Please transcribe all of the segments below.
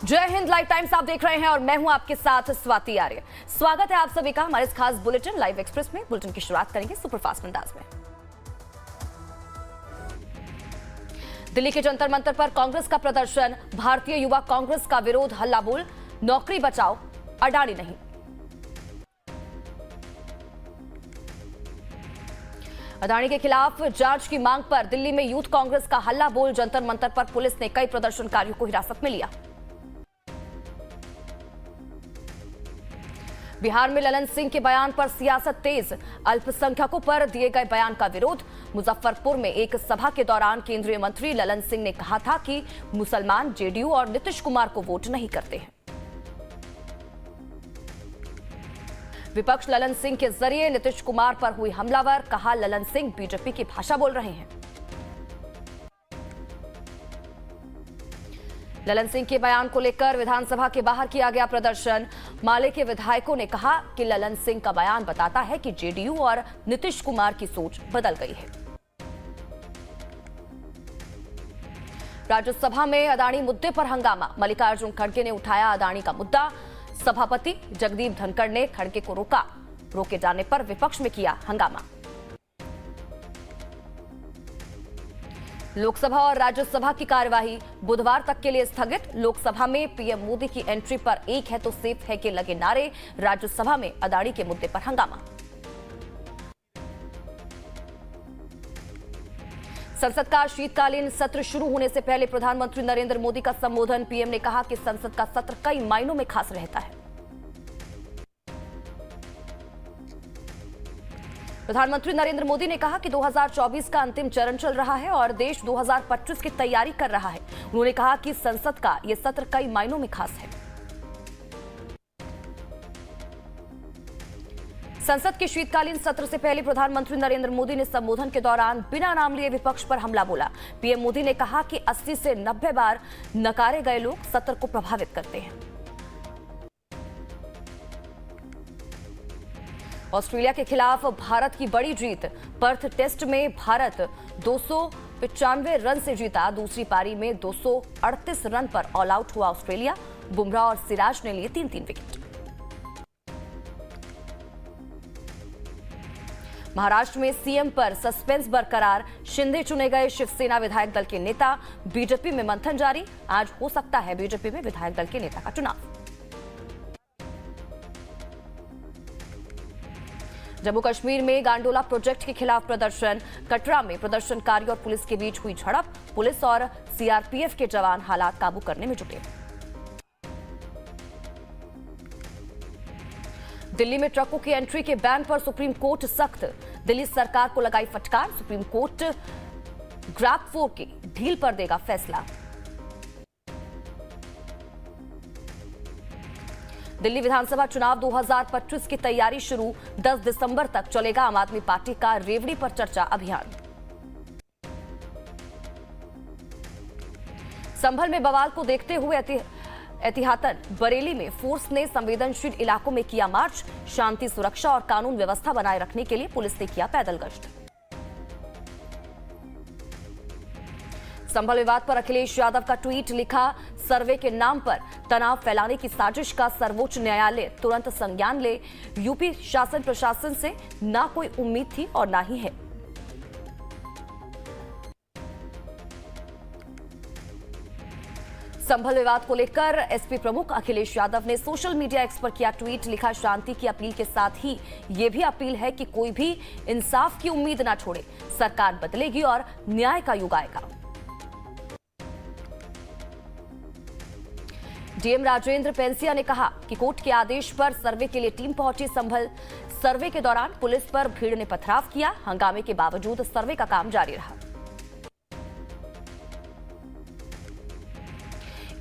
जय Hind live times आप देख रहे हैं और मैं हूं आपके साथ स्वाति आर्य। स्वागत है आप सभी का हमारे इस खास बुलेटिन लाइव एक्सप्रेस में। बुलेटिन की शुरुआत करेंगे सुपरफास्ट अंदाज में। दिल्ली के जंतर मंतर पर कांग्रेस का प्रदर्शन, भारतीय युवा कांग्रेस का विरोध, हल्ला बोल, नौकरी बचाओ अडानी नहीं। अडानी के खिलाफ जांच की मांग पर दिल्ली में यूथ कांग्रेस का हल्ला बोल, जंतर मंतर पर पुलिस ने कई प्रदर्शनकारियों को हिरासत में लिया। बिहार में ललन सिंह के बयान पर सियासत तेज, अल्पसंख्यकों पर दिए गए बयान का विरोध। मुजफ्फरपुर में एक सभा के दौरान केंद्रीय मंत्री ललन सिंह ने कहा था कि मुसलमान जेडीयू और नीतीश कुमार को वोट नहीं करते हैं। विपक्ष ललन सिंह के जरिए नीतीश कुमार पर हुई हमलावर, कहा ललन सिंह बीजेपी की भाषा बोल रहे हैं। ललन सिंह के बयान को लेकर विधानसभा के बाहर किया गया प्रदर्शन। माले के विधायकों ने कहा कि ललन सिंह का बयान बताता है कि जेडीयू और नीतीश कुमार की सोच बदल गई है। राज्यसभा में अडानी मुद्दे पर हंगामा, मल्लिकार्जुन खड़गे ने उठाया अडानी का मुद्दा। सभापति जगदीप धनखड़ ने खड़गे को रोका, रोके जाने पर विपक्ष में किया हंगामा। लोकसभा और राज्यसभा की कार्यवाही बुधवार तक के लिए स्थगित। लोकसभा में पीएम मोदी की एंट्री पर एक है तो सेफ है के लगे नारे, राज्यसभा में अडानी के मुद्दे पर हंगामा। संसद का शीतकालीन सत्र शुरू होने से पहले प्रधानमंत्री नरेंद्र मोदी का संबोधन। पीएम ने कहा कि संसद का सत्र कई मायनों में खास रहता है। प्रधानमंत्री नरेंद्र मोदी ने कहा कि 2024 का अंतिम चरण चल रहा है और देश 2025 की तैयारी कर रहा है। उन्होंने कहा कि संसद का यह सत्र कई मायनों में खास है। संसद के शीतकालीन सत्र से पहले प्रधानमंत्री नरेंद्र मोदी ने संबोधन के दौरान बिना नाम लिए विपक्ष पर हमला बोला। पीएम मोदी ने कहा कि 80 से 90 बार नकारे गए लोग सत्र को प्रभावित करते हैं। ऑस्ट्रेलिया के खिलाफ भारत की बड़ी जीत, पर्थ टेस्ट में भारत 295 रन से जीता। दूसरी पारी में 238 रन पर ऑल आउट हुआ ऑस्ट्रेलिया। बुमराह और सिराज ने लिए 3-3 विकेट। महाराष्ट्र में सीएम पर सस्पेंस बरकरार, शिंदे चुने गए शिवसेना विधायक दल के नेता। बीजेपी में मंथन जारी, आज हो सकता है बीजेपी में विधायक दल के नेता का चुनाव। जम्मू कश्मीर में गांडोला प्रोजेक्ट के खिलाफ प्रदर्शन, कटरा में प्रदर्शनकारियों और पुलिस के बीच हुई झड़प। पुलिस और सीआरपीएफ के जवान हालात काबू करने में जुटे। दिल्ली में ट्रकों की एंट्री के बैन पर सुप्रीम कोर्ट सख्त, दिल्ली सरकार को लगाई फटकार। सुप्रीम कोर्ट ग्रैब-4 की ढील पर देगा फैसला। दिल्ली विधानसभा चुनाव 2025 की तैयारी शुरू, 10 दिसंबर तक चलेगा आम आदमी पार्टी का रेवड़ी पर चर्चा अभियान। संभल में बवाल को देखते हुए एहतियातन बरेली में फोर्स ने संवेदनशील इलाकों में किया मार्च। शांति, सुरक्षा और कानून व्यवस्था बनाए रखने के लिए पुलिस ने किया पैदल गश्त। संभल विवाद पर अखिलेश यादव का ट्वीट, लिखा सर्वे के नाम पर तनाव फैलाने की साजिश का सर्वोच्च न्यायालय तुरंत संज्ञान ले। यूपी शासन प्रशासन से ना कोई उम्मीद थी और ना ही है। संभल विवाद को लेकर एसपी प्रमुख अखिलेश यादव ने सोशल मीडिया एक्स पर किया ट्वीट, लिखा शांति की अपील के साथ ही यह भी अपील है कि कोई भी इंसाफ की उम्मीद ना छोड़े। सरकार बदलेगी और न्याय का युग आएगा। डीएम राजेंद्र पेंसिया ने कहा कि कोर्ट के आदेश पर सर्वे के लिए टीम पहुंची संभल। सर्वे के दौरान पुलिस पर भीड़ ने पथराव किया। हंगामे के बावजूद सर्वे का काम जारी रहा।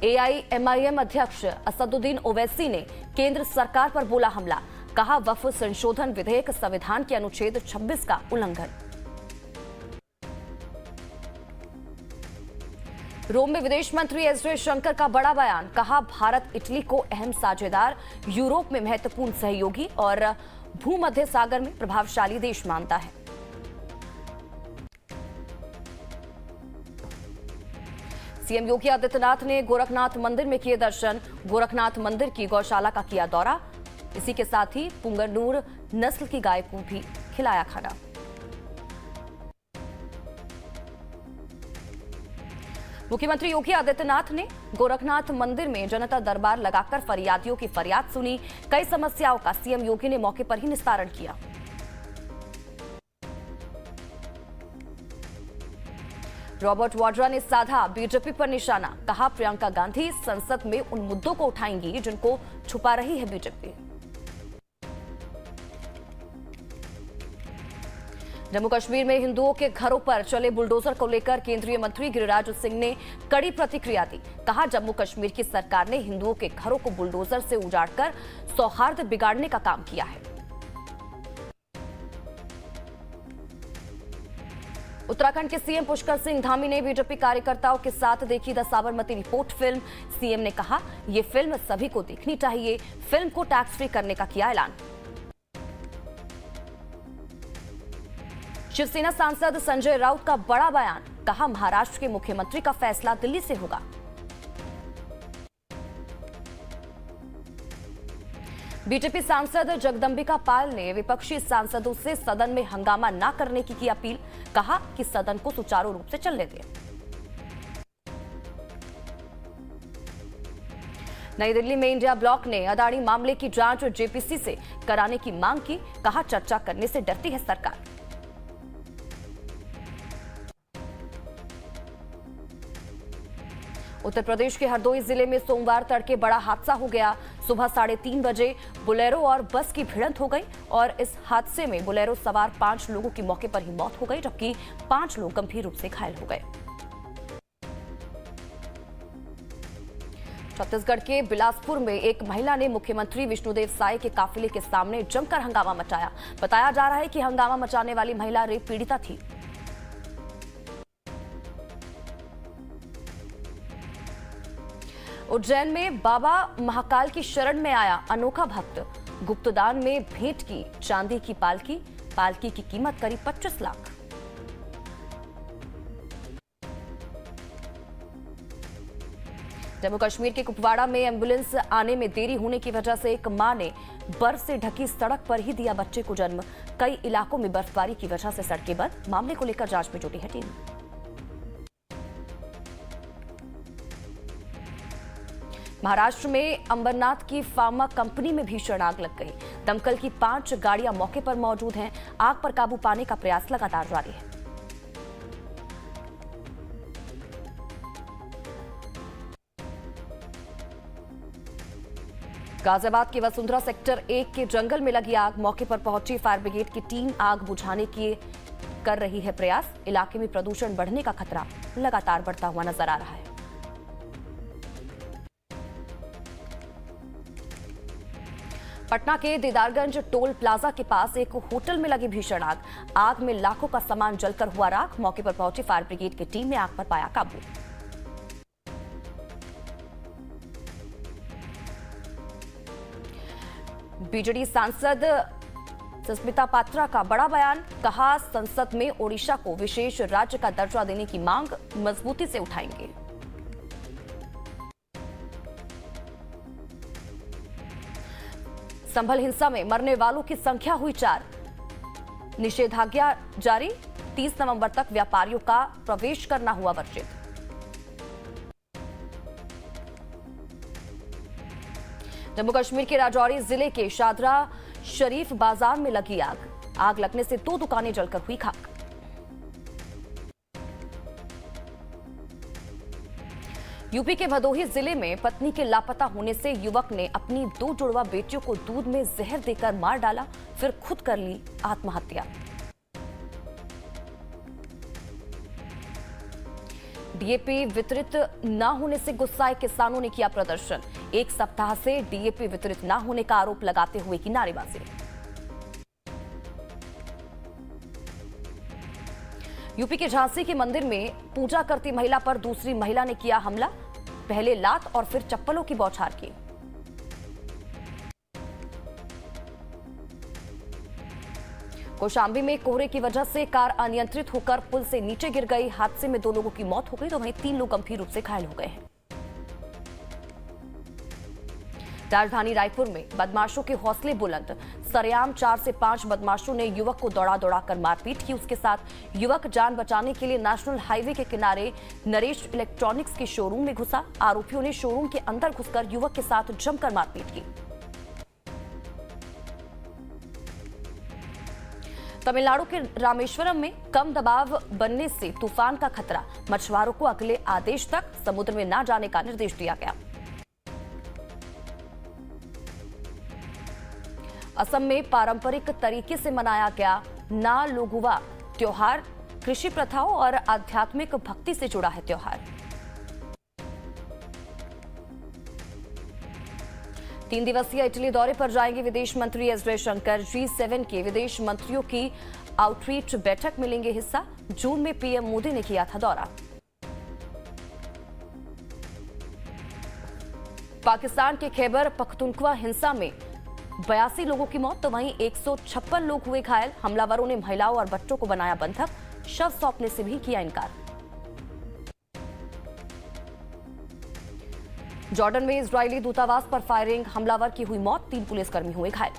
एआईएमआईएम अध्यक्ष असदुद्दीन ओवैसी ने केंद्र सरकार पर बोला हमला, कहा वक्फ संशोधन विधेयक संविधान के अनुच्छेद 26 का उल्लंघन। रोम में विदेश मंत्री एस जयशंकर का बड़ा बयान, कहा भारत इटली को अहम साझेदार, यूरोप में महत्वपूर्ण सहयोगी और भूमध्य सागर में प्रभावशाली देश मानता है। सीएम योगी आदित्यनाथ ने गोरखनाथ मंदिर में किए दर्शन। गोरखनाथ मंदिर की गौशाला का किया दौरा। इसी के साथ ही पुंगनूर नस्ल की गाय को भी खिलाया खाना। मुख्यमंत्री योगी आदित्यनाथ ने गोरखनाथ मंदिर में जनता दरबार लगाकर फरियादियों की फरियाद सुनी। कई समस्याओं का सीएम योगी ने मौके पर ही निस्तारण किया। रॉबर्ट वाड्रा ने साधा बीजेपी पर निशाना। कहा, प्रियंका गांधी संसद में उन मुद्दों को उठाएंगी जिनको छुपा रही है बीजेपी। जम्मू कश्मीर में हिंदुओं के घरों पर चले बुलडोजर को लेकर केंद्रीय मंत्री गिरिराज सिंह ने कड़ी प्रतिक्रिया दी। कहा, जम्मू कश्मीर की सरकार ने हिंदुओं के घरों को बुलडोजर से उजाड़कर सौहार्द बिगाड़ने का काम किया है। उत्तराखंड के सीएम पुष्कर सिंह धामी ने बीजेपी कार्यकर्ताओं के साथ देखी the Sabarmati report film. CM ने कहा, यह फिल्म सभी को देखनी चाहिए। फिल्म को टैक्स फ्री करने का किया ऐलान। शिवसेना सांसद संजय राउत का बड़ा बयान। कहा, महाराष्ट्र के मुख्यमंत्री का फैसला दिल्ली से होगा। बीजेपी सांसद जगदंबिका पाल ने विपक्षी सांसदों से सदन में हंगामा न करने की अपील। कहा कि सदन को सुचारू रूप से चलने दें। नई दिल्ली में इंडिया ब्लॉक ने अदानी मामले की जांच जेपीसी से कराने की मांग की। कहा, चर्चा करने से डरती है सरकार। उत्तर प्रदेश के हरदोई जिले में सोमवार तड़के बड़ा हादसा हो गया। सुबह 3:30 बजे बोलेरो और बस की भिड़ंत हो गई और इस हादसे में बोलेरो सवार 5 लोगों की मौके पर ही मौत हो गई, जबकि 5 लोग गंभीर रूप से घायल हो गए। छत्तीसगढ़ के बिलासपुर में एक महिला ने मुख्यमंत्री विष्णुदेव साय के काफिले के सामने जमकर हंगामा मचाया। बताया जा रहा है कि हंगामा मचाने वाली महिला रेप पीड़िता थी। उज्जैन में बाबा महाकाल की शरण में आया अनोखा भक्त। गुप्तदान में भेंट की चांदी की पालकी की कीमत करीब 25 लाख। जम्मू कश्मीर के कुपवाड़ा में एम्बुलेंस आने में देरी होने की वजह से एक मां ने बर्फ से ढकी सड़क पर ही दिया बच्चे को जन्म। कई इलाकों में बर्फबारी की वजह से सड़कें बंद। मामले को लेकर जांच में जुटी है टीम। महाराष्ट्र में अंबरनाथ की फार्मा कंपनी में भीषण आग लग गई। दमकल की 5 गाड़ियां मौके पर मौजूद हैं। आग पर काबू पाने का प्रयास लगातार जारी है। गाजियाबाद के वसुंधरा सेक्टर 1 के जंगल में लगी आग। मौके पर पहुंची फायर ब्रिगेड की टीम आग बुझाने की कर रही है प्रयास। इलाके में प्रदूषण बढ़ने का खतरा लगातार बढ़ता हुआ नजर आ रहा है। पटना के दीदारगंज टोल प्लाजा के पास एक होटल में लगी भीषण आग। आग में लाखों का सामान जलकर हुआ राख। मौके पर पहुंची फायर ब्रिगेड की टीम ने आग पर पाया काबू। बीजेडी सांसद सुष्मिता पात्रा का बड़ा बयान। कहा, संसद में ओडिशा को विशेष राज्य का दर्जा देने की मांग मजबूती से उठाएंगे। संभल हिंसा में मरने वालों की संख्या हुई 4। निषेधाज्ञा जारी। 30 नवंबर तक व्यापारियों का प्रवेश करना हुआ वर्जित। जम्मू कश्मीर के राजौरी जिले के शादरा शरीफ बाजार में लगी आग। आग लगने से 2 दुकानें जलकर हुई खाक। यूपी के भदोही जिले में पत्नी के लापता होने से युवक ने अपनी 2 जुड़वा बेटियों को दूध में जहर देकर मार डाला, फिर खुद कर ली आत्महत्या। डीएपी वितरित न होने से गुस्साए किसानों ने किया प्रदर्शन। 1 सप्ताह से डीएपी वितरित न होने का आरोप लगाते हुए की नारेबाजी। यूपी के झांसी के मंदिर में पूजा करती महिला पर दूसरी महिला ने किया हमला। पहले लात और फिर चप्पलों की बौछार की। कौशाम्बी में कोहरे की वजह से कार अनियंत्रित होकर पुल से नीचे गिर गई। हादसे में 2 लोगों की मौत हो गई तो वहीं 3 लोग गंभीर रूप से घायल हो गए हैं। राजधानी रायपुर में बदमाशों के हौसले बुलंद। सरेआम 4 से 5 बदमाशों ने युवक को दौड़ा कर मारपीट की। उसके साथ युवक जान बचाने के लिए नेशनल हाईवे के किनारे नरेश इलेक्ट्रॉनिक्स के शोरूम में घुसा। आरोपियों ने शोरूम के अंदर घुसकर युवक के साथ जमकर मारपीट की। तमिलनाडु के रामेश्वरम में कम दबाव बनने से तूफान का खतरा। मछुआरों को अगले आदेश तक समुद्र में न जाने का निर्देश दिया गया। असम में पारंपरिक तरीके से मनाया गया ना लोगुवा त्योहार। कृषि प्रथाओं और आध्यात्मिक भक्ति से जुड़ा है त्योहार। 3 दिवसीय इटली दौरे पर जाएंगे विदेश मंत्री एस जयशंकर। G7 के विदेश मंत्रियों की आउटरीच बैठक में लेंगे हिस्सा। जून में पीएम मोदी ने किया था दौरा। पाकिस्तान के खैबर पख्तूनख्वा हिंसा में 82 लोगों की मौत तो वहीं 156 लोग हुए घायल। हमलावरों ने महिलाओं और बच्चों को बनाया बंधक। शव सौंपने से भी किया इनकार। जॉर्डन में इजरायली दूतावास पर फायरिंग। हमलावर की हुई मौत, 3 पुलिसकर्मी हुए घायल।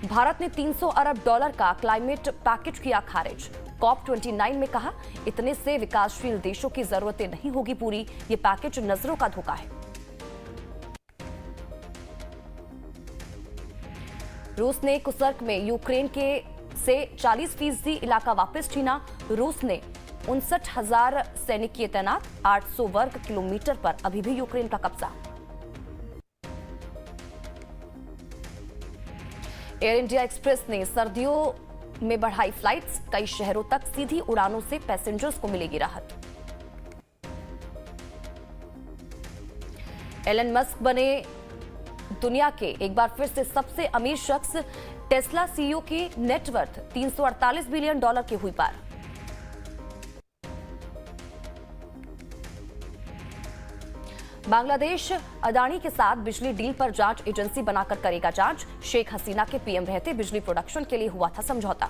भारत ने $300 अरब का क्लाइमेट पैकेज किया खारिज। COP29 में कहा, इतने से विकासशील देशों की जरूरतें नहीं होगी पूरी। ये पैकेज नजरों का धोखा है। रूस ने कुर्स्क में यूक्रेन के से 40% इलाका वापस छीना। रूस ने 59,000 सैनिक किए तैनात। 800 वर्ग किलोमीटर पर अभी भी यूक्रेन का कब्जा। एयर इंडिया एक्सप्रेस ने सर्दियों में बढ़ाई फ्लाइट्स। कई शहरों तक सीधी उड़ानों से पैसेंजर्स को मिलेगी राहत। एलन मस्क बने दुनिया के एक बार फिर से सबसे अमीर शख्स। टेस्ला सीईओ की नेटवर्थ $348 बिलियन की हुई पार। बांग्लादेश अदानी के साथ बिजली डील पर जांच एजेंसी बनाकर करेगा जांच। शेख हसीना के पीएम रहते बिजली प्रोडक्शन के लिए हुआ था समझौता।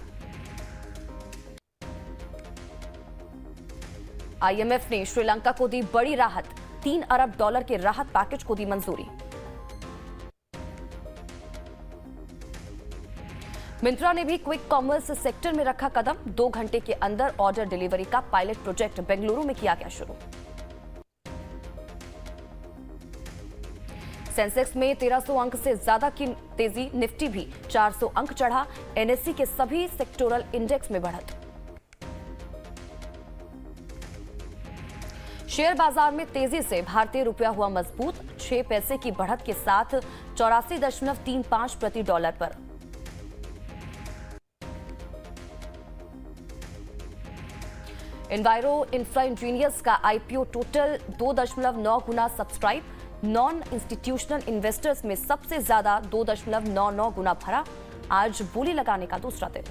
आईएमएफ ने श्रीलंका को दी बड़ी राहत। $3 अरब के राहत पैकेज को दी मंजूरी। मिंत्रा ने भी क्विक कॉमर्स सेक्टर में रखा कदम। 2 घंटे के अंदर ऑर्डर डिलीवरी का पायलट प्रोजेक्ट बेंगलुरु में किया गया शुरू। सेंसेक्स में 1300 अंक से ज्यादा की तेजी। निफ्टी भी 400 अंक चढ़ा। एनएससी के सभी सेक्टोरल इंडेक्स में बढ़त। शेयर बाजार में तेजी से भारतीय रुपया हुआ मजबूत। 6 पैसे की बढ़त के साथ 84.35 प्रति डॉलर पर। एनवायरो इंफ्रा इंजीनियर्स का आईपीओ टोटल 2.9 गुना सब्सक्राइब। नॉन इंस्टीट्यूशनल इन्वेस्टर्स में सबसे ज्यादा 2.99 गुना भरा। आज बोली लगाने का दूसरा दिन।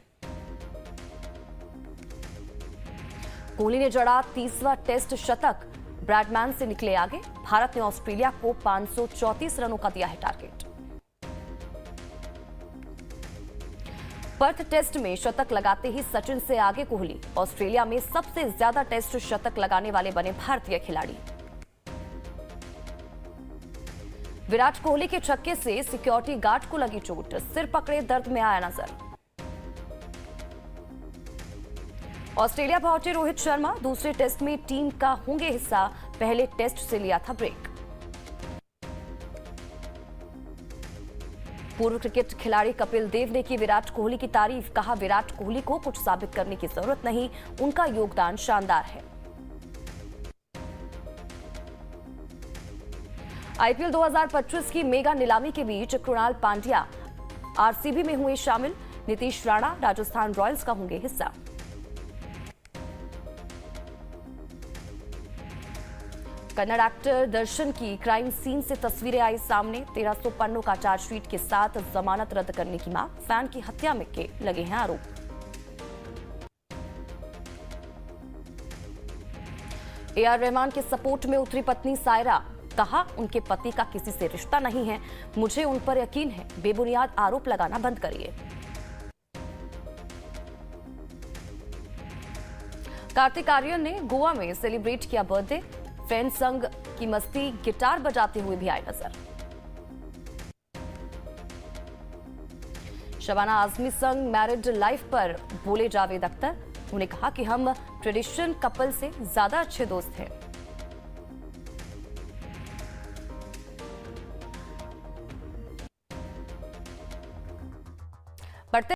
कोहली ने जड़ा 30वां टेस्ट शतक। ब्रैडमैन से निकले आगे। भारत ने ऑस्ट्रेलिया को 534 रनों का दिया है टारगेट। पर्थ टेस्ट में शतक लगाते ही सचिन से आगे कोहली। ऑस्ट्रेलिया में सबसे ज्यादा टेस्ट शतक लगाने वाले बने भारतीय खिलाड़ी। विराट कोहली के छक्के से सिक्योरिटी गार्ड को लगी चोट। सिर पकड़े दर्द में आया नजर। ऑस्ट्रेलिया पहुंचे रोहित शर्मा। दूसरे टेस्ट में टीम का होंगे हिस्सा। पहले टेस्ट से लिया था ब्रेक। पूर्व क्रिकेट खिलाड़ी कपिल देव ने की विराट कोहली की तारीफ। कहा, विराट कोहली को कुछ साबित करने की जरूरत नहीं, उनका योगदान शानदार है। आईपीएल 2025 की मेगा नीलामी के बीच कृणाल पांड्या आरसीबी में हुए शामिल। नीतीश राणा राजस्थान रॉयल्स का होंगे हिस्सा। कन्नड़ एक्टर दर्शन की क्राइम सीन से तस्वीरें आई सामने। 1300 पन्नों का चार्जशीट के साथ जमानत रद्द करने की मांग। फैन की हत्या में के लगे हैं आरोप। एआर रहमान के सपोर्ट में उतरी पत्नी सायरा। कहा उनके पति का किसी से रिश्ता नहीं है, मुझे उन पर यकीन है, बेबुनियाद आरोप लगाना बंद करिए। कार्तिक आर्यन ने गोवा में सेलिब्रेट किया बर्थडे, फ्रेंड संग की मस्ती गिटार बजाते हुए भी आए नजर। शबाना आजमी संग मैरिड लाइफ पर बोले जावेद अख्तर, उन्होंने कहा कि हम ट्रेडिशन कपल से ज्यादा अच्छे दोस्त हैं।